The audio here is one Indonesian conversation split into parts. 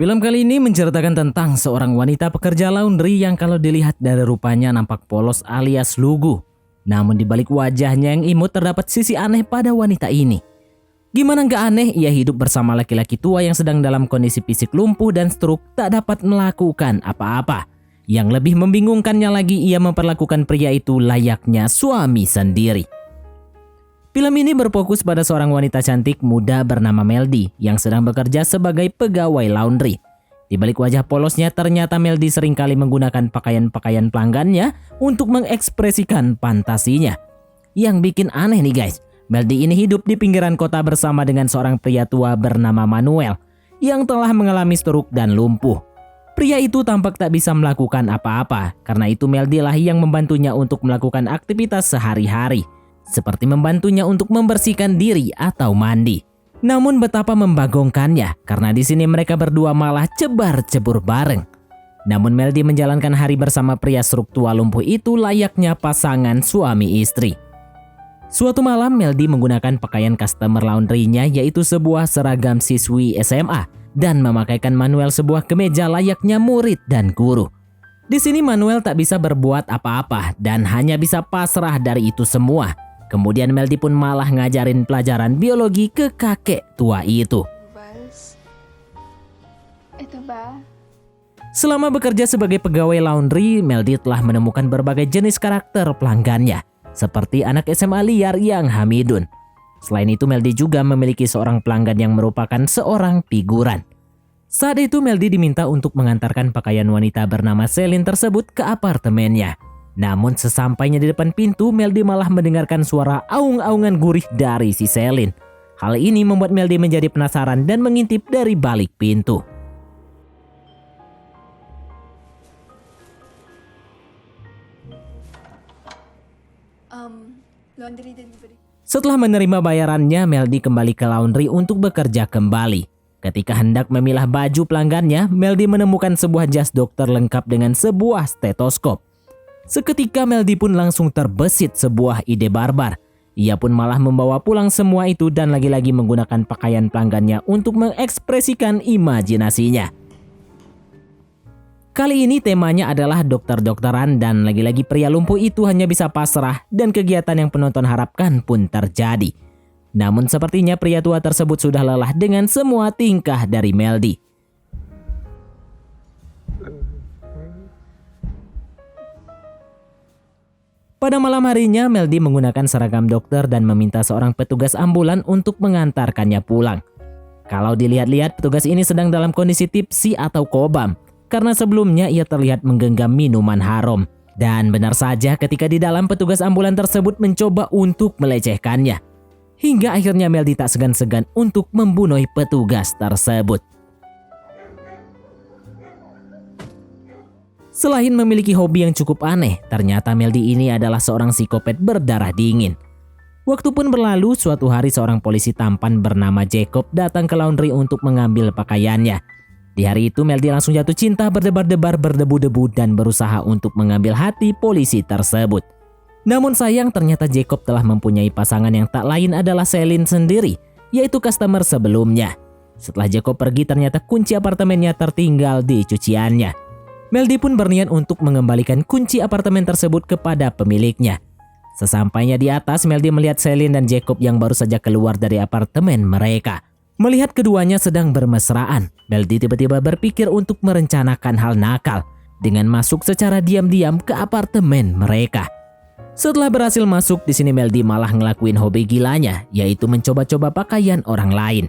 Film kali ini menceritakan tentang seorang wanita pekerja laundry yang kalau dilihat dari rupanya nampak polos alias lugu. Namun di balik wajahnya yang imut terdapat sisi aneh pada wanita ini. Gimana nggak aneh, ia hidup bersama laki-laki tua yang sedang dalam kondisi fisik lumpuh dan stroke tak dapat melakukan apa-apa. Yang lebih membingungkannya lagi, ia memperlakukan pria itu layaknya suami sendiri. Film ini berfokus pada seorang wanita cantik muda bernama Meldy yang sedang bekerja sebagai pegawai laundry. Di balik wajah polosnya, ternyata Meldy seringkali menggunakan pakaian-pakaian pelanggannya untuk mengekspresikan fantasinya. Yang bikin aneh nih guys, Meldy ini hidup di pinggiran kota bersama dengan seorang pria tua bernama Manuel yang telah mengalami stroke dan lumpuh. Pria itu tampak tak bisa melakukan apa-apa, karena itu Meldy lah yang membantunya untuk melakukan aktivitas sehari-hari. Seperti membantunya untuk membersihkan diri atau mandi. Namun betapa membagongkannya karena di sini mereka berdua malah cebar-cebur bareng. Namun Meldy menjalankan hari bersama pria stroke tua lumpuh itu layaknya pasangan suami istri. Suatu malam Meldy menggunakan pakaian customer laundry-nya yaitu sebuah seragam siswi SMA dan memakaikan Manuel sebuah kemeja layaknya murid dan guru. Di sini Manuel tak bisa berbuat apa-apa dan hanya bisa pasrah dari itu semua. Kemudian Meldy pun malah ngajarin pelajaran biologi ke kakek tua itu. Itu ba. Selama bekerja sebagai pegawai laundry, Meldy telah menemukan berbagai jenis karakter pelanggannya, seperti anak SMA liar yang Hamidun. Selain itu Meldy juga memiliki seorang pelanggan yang merupakan seorang figuran. Saat itu Meldy diminta untuk mengantarkan pakaian wanita bernama Celine tersebut ke apartemennya. Namun sesampainya di depan pintu, Meldy malah mendengarkan suara aung-aungan gurih dari si Celine. Hal ini membuat Meldy menjadi penasaran dan mengintip dari balik pintu. Laundry delivery. Setelah menerima bayarannya, Meldy kembali ke laundry untuk bekerja kembali. Ketika hendak memilah baju pelanggannya, Meldy menemukan sebuah jas dokter lengkap dengan sebuah stetoskop. Seketika Meldy pun langsung terbesit sebuah ide barbar. Ia pun malah membawa pulang semua itu dan lagi-lagi menggunakan pakaian pelanggannya untuk mengekspresikan imajinasinya. Kali ini temanya adalah dokter-dokteran dan lagi-lagi pria lumpuh itu hanya bisa pasrah dan kegiatan yang penonton harapkan pun terjadi. Namun sepertinya pria tua tersebut sudah lelah dengan semua tingkah dari Meldy. Pada malam harinya, Meldy menggunakan seragam dokter dan meminta seorang petugas ambulan untuk mengantarkannya pulang. Kalau dilihat-lihat, petugas ini sedang dalam kondisi tipsi atau kobam, karena sebelumnya ia terlihat menggenggam minuman haram. Dan benar saja ketika di dalam, petugas ambulan tersebut mencoba untuk melecehkannya. Hingga akhirnya Meldy tak segan-segan untuk membunuh petugas tersebut. Selain memiliki hobi yang cukup aneh, ternyata Meldy ini adalah seorang psikopat berdarah dingin. Waktu pun berlalu, suatu hari seorang polisi tampan bernama Jacob datang ke laundry untuk mengambil pakaiannya. Di hari itu Meldy langsung jatuh cinta berdebar-debar berdebu-debu dan berusaha untuk mengambil hati polisi tersebut. Namun sayang ternyata Jacob telah mempunyai pasangan yang tak lain adalah Celine sendiri, yaitu customer sebelumnya. Setelah Jacob pergi ternyata kunci apartemennya tertinggal di cuciannya. Meldy pun berniat untuk mengembalikan kunci apartemen tersebut kepada pemiliknya. Sesampainya di atas, Meldy melihat Celine dan Jacob yang baru saja keluar dari apartemen mereka. Melihat keduanya sedang bermesraan, Meldy tiba-tiba berpikir untuk merencanakan hal nakal dengan masuk secara diam-diam ke apartemen mereka. Setelah berhasil masuk, di sini Meldy malah ngelakuin hobi gilanya, yaitu mencoba-coba pakaian orang lain.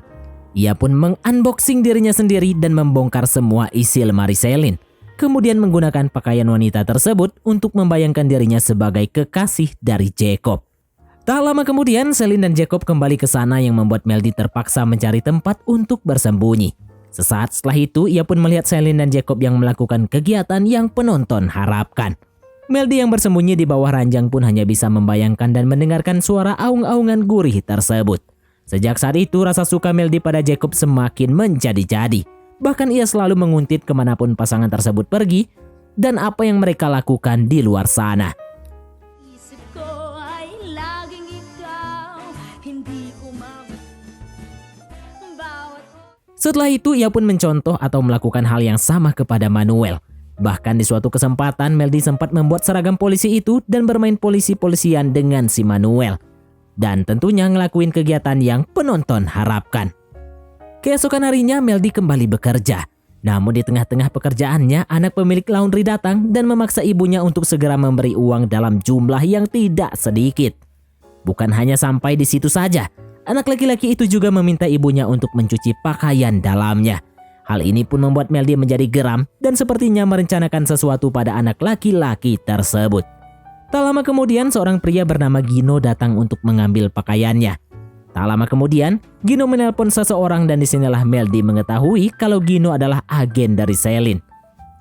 Ia pun mengunboxing dirinya sendiri dan membongkar semua isi lemari Celine. Kemudian menggunakan pakaian wanita tersebut untuk membayangkan dirinya sebagai kekasih dari Jacob. Tak lama kemudian, Celine dan Jacob kembali ke sana yang membuat Meldy terpaksa mencari tempat untuk bersembunyi. Sesaat setelah itu, ia pun melihat Celine dan Jacob yang melakukan kegiatan yang penonton harapkan. Meldy yang bersembunyi di bawah ranjang pun hanya bisa membayangkan dan mendengarkan suara aung-aungan gurih tersebut. Sejak saat itu, rasa suka Meldy pada Jacob semakin menjadi-jadi. Bahkan ia selalu menguntit kemanapun pasangan tersebut pergi dan apa yang mereka lakukan di luar sana. Setelah itu ia pun mencontoh atau melakukan hal yang sama kepada Manuel. Bahkan di suatu kesempatan Meldy sempat membuat seragam polisi itu dan bermain polisi-polisian dengan si Manuel. Dan tentunya ngelakuin kegiatan yang penonton harapkan. Keesokan harinya Meldy kembali bekerja. Namun di tengah-tengah pekerjaannya, anak pemilik laundry datang dan memaksa ibunya untuk segera memberi uang dalam jumlah yang tidak sedikit. Bukan hanya sampai di situ saja, anak laki-laki itu juga meminta ibunya untuk mencuci pakaian dalamnya. Hal ini pun membuat Meldy menjadi geram dan sepertinya merencanakan sesuatu pada anak laki-laki tersebut. Tak lama kemudian seorang pria bernama Gino datang untuk mengambil pakaiannya. Tak lama kemudian, Gino menelpon seseorang dan disinilah Meldy mengetahui kalau Gino adalah agen dari Celine.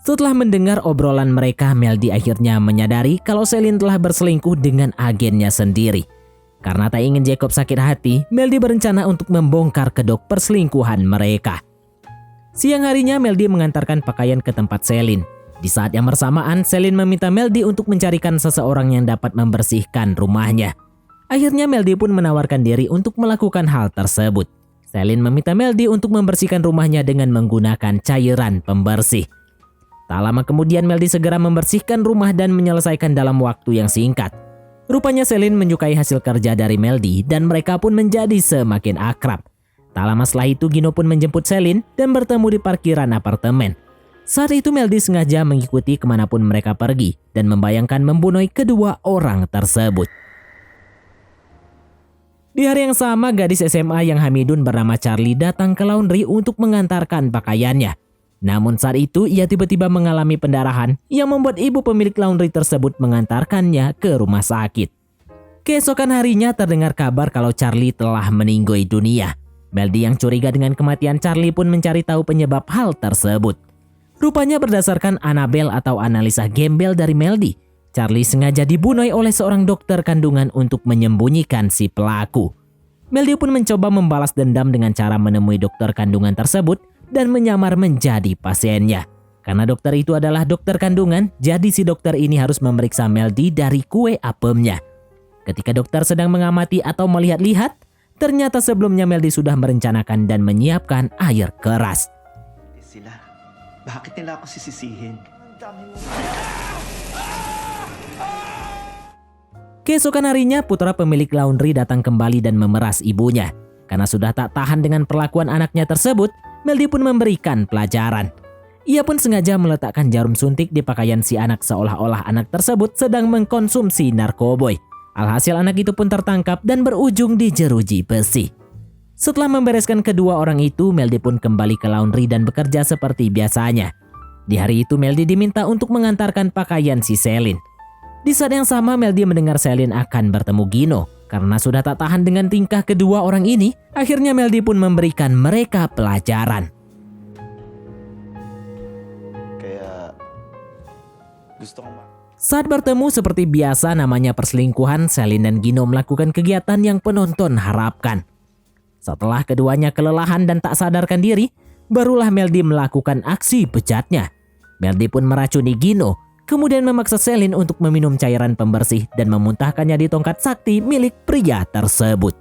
Setelah mendengar obrolan mereka, Meldy akhirnya menyadari kalau Celine telah berselingkuh dengan agennya sendiri. Karena tak ingin Jacob sakit hati, Meldy berencana untuk membongkar kedok perselingkuhan mereka. Siang harinya Meldy mengantarkan pakaian ke tempat Celine. Di saat yang bersamaan, Celine meminta Meldy untuk mencarikan seseorang yang dapat membersihkan rumahnya. Akhirnya Meldy pun menawarkan diri untuk melakukan hal tersebut. Celine meminta Meldy untuk membersihkan rumahnya dengan menggunakan cairan pembersih. Tak lama kemudian Meldy segera membersihkan rumah dan menyelesaikan dalam waktu yang singkat. Rupanya Celine menyukai hasil kerja dari Meldy dan mereka pun menjadi semakin akrab. Tak lama setelah itu Gino pun menjemput Celine dan bertemu di parkiran apartemen. Saat itu Meldy sengaja mengikuti kemanapun mereka pergi dan membayangkan membunuh kedua orang tersebut. Di hari yang sama, gadis SMA yang Hamidun bernama Charlie datang ke laundry untuk mengantarkan pakaiannya. Namun saat itu ia tiba-tiba mengalami pendarahan yang membuat ibu pemilik laundry tersebut mengantarkannya ke rumah sakit. Keesokan harinya terdengar kabar kalau Charlie telah meninggal dunia. Meldy yang curiga dengan kematian Charlie pun mencari tahu penyebab hal tersebut. Rupanya berdasarkan Annabelle atau analisa gembel dari Meldy, Charlie sengaja dibunuh oleh seorang dokter kandungan untuk menyembunyikan si pelaku. Meldy pun mencoba membalas dendam dengan cara menemui dokter kandungan tersebut dan menyamar menjadi pasiennya. Karena dokter itu adalah dokter kandungan, jadi si dokter ini harus memeriksa Meldy dari kue apemnya. Ketika dokter sedang mengamati atau melihat-lihat, ternyata sebelumnya Meldy sudah merencanakan dan menyiapkan air keras. Sila, bakit nila ako sisisihin? Ang dami mo. Keesokan harinya, putra pemilik laundry datang kembali dan memeras ibunya. Karena sudah tak tahan dengan perlakuan anaknya tersebut, Meldy pun memberikan pelajaran. Ia pun sengaja meletakkan jarum suntik di pakaian si anak seolah-olah anak tersebut sedang mengkonsumsi narkoboy. Alhasil anak itu pun tertangkap dan berujung di jeruji besi. Setelah membereskan kedua orang itu, Meldy pun kembali ke laundry dan bekerja seperti biasanya. Di hari itu Meldy diminta untuk mengantarkan pakaian si Celine. Di saat yang sama Meldy mendengar Celine akan bertemu Gino. Karena sudah tak tahan dengan tingkah kedua orang ini, akhirnya Meldy pun memberikan mereka pelajaran. Kaya gusto kong Saat bertemu seperti biasa namanya perselingkuhan, Celine dan Gino melakukan kegiatan yang penonton harapkan. Setelah keduanya kelelahan dan tak sadarkan diri, barulah Meldy melakukan aksi bejatnya. Meldy pun meracuni Gino, kemudian memaksa Celine untuk meminum cairan pembersih dan memuntahkannya di tongkat sakti milik pria tersebut.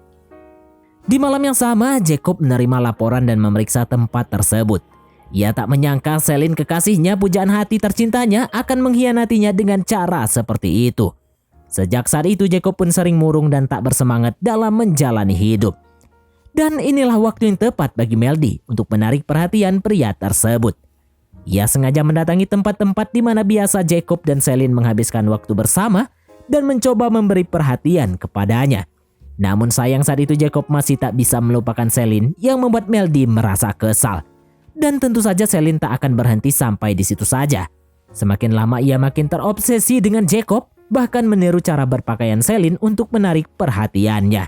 Di malam yang sama, Jacob menerima laporan dan memeriksa tempat tersebut. Ia tak menyangka Celine kekasihnya, pujaan hati tercintanya, akan mengkhianatinya dengan cara seperti itu. Sejak saat itu Jacob pun sering murung dan tak bersemangat dalam menjalani hidup. Dan inilah waktu yang tepat bagi Meldy untuk menarik perhatian pria tersebut. Ia sengaja mendatangi tempat-tempat di mana biasa Jacob dan Celine menghabiskan waktu bersama dan mencoba memberi perhatian kepadanya. Namun sayang saat itu Jacob masih tak bisa melupakan Celine yang membuat Meldy merasa kesal. Dan tentu saja Celine tak akan berhenti sampai di situ saja. Semakin lama ia makin terobsesi dengan Jacob, bahkan meniru cara berpakaian Celine untuk menarik perhatiannya.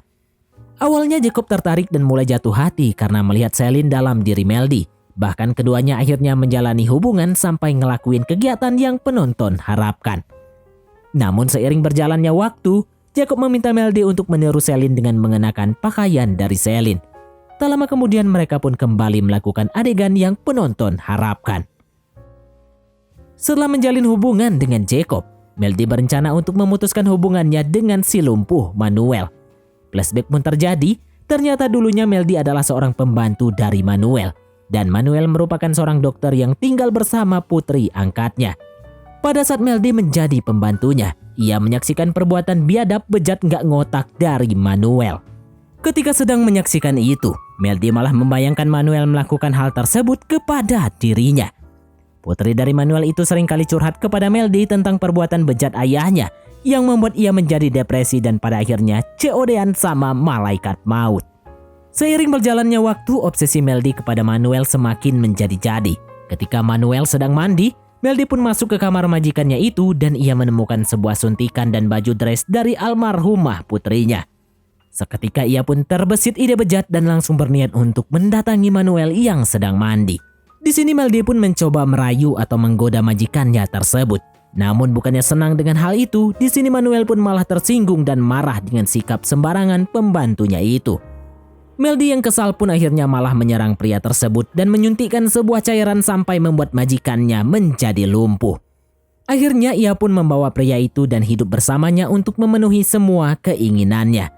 Awalnya Jacob tertarik dan mulai jatuh hati karena melihat Celine dalam diri Meldy. Bahkan keduanya akhirnya menjalani hubungan sampai ngelakuin kegiatan yang penonton harapkan. Namun seiring berjalannya waktu, Jacob meminta Meldy untuk meniru Celine dengan mengenakan pakaian dari Celine. Tak lama kemudian mereka pun kembali melakukan adegan yang penonton harapkan. Setelah menjalin hubungan dengan Jacob, Meldy berencana untuk memutuskan hubungannya dengan si lumpuh Manuel. Flashback pun terjadi, ternyata dulunya Meldy adalah seorang pembantu dari Manuel. dan Manuel merupakan seorang dokter yang tinggal bersama putri angkatnya. Pada saat Meldy menjadi pembantunya, ia menyaksikan perbuatan biadab bejat nggak ngotak dari Manuel. Ketika sedang menyaksikan itu, Meldy malah membayangkan Manuel melakukan hal tersebut kepada dirinya. Putri dari Manuel itu seringkali curhat kepada Meldy tentang perbuatan bejat ayahnya yang membuat ia menjadi depresi dan pada akhirnya COD-an sama malaikat maut. Seiring berjalannya waktu, obsesi Meldy kepada Manuel semakin menjadi-jadi. Ketika Manuel sedang mandi, Meldy pun masuk ke kamar majikannya itu dan ia menemukan sebuah suntikan dan baju dress dari almarhumah putrinya. Seketika ia pun terbesit ide bejat dan langsung berniat untuk mendatangi Manuel yang sedang mandi. Di sini Meldy pun mencoba merayu atau menggoda majikannya tersebut. Namun bukannya senang dengan hal itu, di sini Manuel pun malah tersinggung dan marah dengan sikap sembarangan pembantunya itu. Meldy yang kesal pun akhirnya malah menyerang pria tersebut dan menyuntikkan sebuah cairan sampai membuat majikannya menjadi lumpuh. Akhirnya ia pun membawa pria itu dan hidup bersamanya untuk memenuhi semua keinginannya.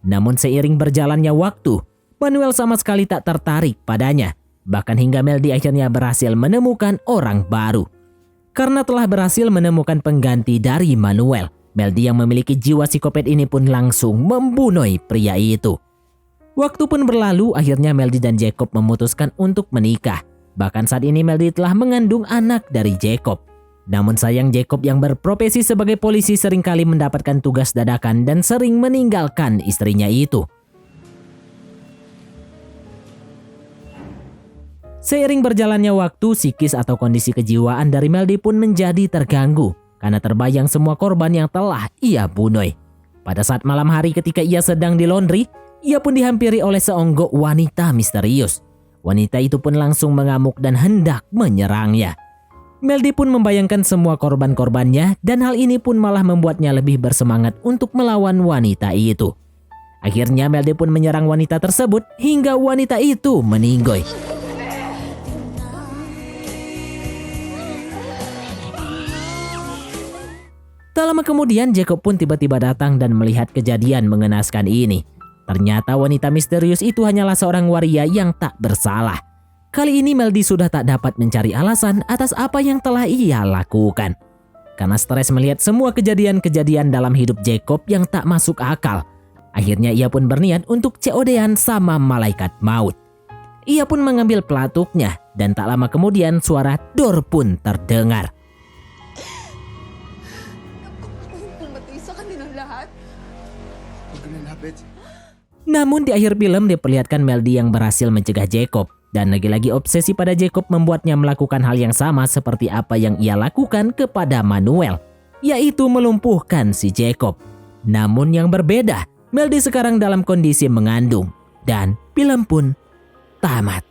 Namun seiring berjalannya waktu, Manuel sama sekali tak tertarik padanya. Bahkan hingga Meldy akhirnya berhasil menemukan orang baru. Karena telah berhasil menemukan pengganti dari Manuel, Meldy yang memiliki jiwa psikopat ini pun langsung membunuh pria itu. Waktu pun berlalu, akhirnya Meldy dan Jacob memutuskan untuk menikah. Bahkan saat ini Meldy telah mengandung anak dari Jacob. Namun sayang Jacob yang berprofesi sebagai polisi seringkali mendapatkan tugas dadakan dan sering meninggalkan istrinya itu. Seiring berjalannya waktu, psikis atau kondisi kejiwaan dari Meldy pun menjadi terganggu karena terbayang semua korban yang telah ia bunuh. Pada saat malam hari ketika ia sedang di laundry, ia pun dihampiri oleh seonggok wanita misterius. Wanita itu pun langsung mengamuk dan hendak menyerangnya. Meldy pun membayangkan semua korban-korbannya dan hal ini pun malah membuatnya lebih bersemangat untuk melawan wanita itu. Akhirnya Meldy pun menyerang wanita tersebut hingga wanita itu meninggoy. Tak lama kemudian Jacob pun tiba-tiba datang dan melihat kejadian mengenaskan ini. Ternyata wanita misterius itu hanyalah seorang waria yang tak bersalah. Kali ini Meldy sudah tak dapat mencari alasan atas apa yang telah ia lakukan. Karena stres melihat semua kejadian-kejadian dalam hidup Jacob yang tak masuk akal. Akhirnya ia pun berniat untuk COD-an sama malaikat maut. Ia pun mengambil pelatuknya dan tak lama kemudian suara dor pun terdengar. Namun di akhir film diperlihatkan Meldy yang berhasil mencegah Jacob. Dan lagi-lagi obsesi pada Jacob membuatnya melakukan hal yang sama seperti apa yang ia lakukan kepada Manuel, yaitu melumpuhkan si Jacob. Namun yang berbeda, Meldy sekarang dalam kondisi mengandung. Dan film pun tamat.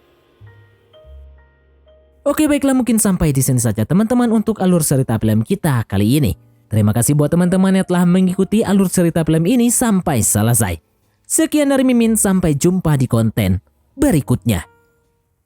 Oke baiklah, mungkin sampai di sini saja teman-teman untuk alur cerita film kita kali ini. Terima kasih buat teman-teman yang telah mengikuti alur cerita film ini sampai selesai. Sekian dari Mimin, sampai jumpa di konten berikutnya.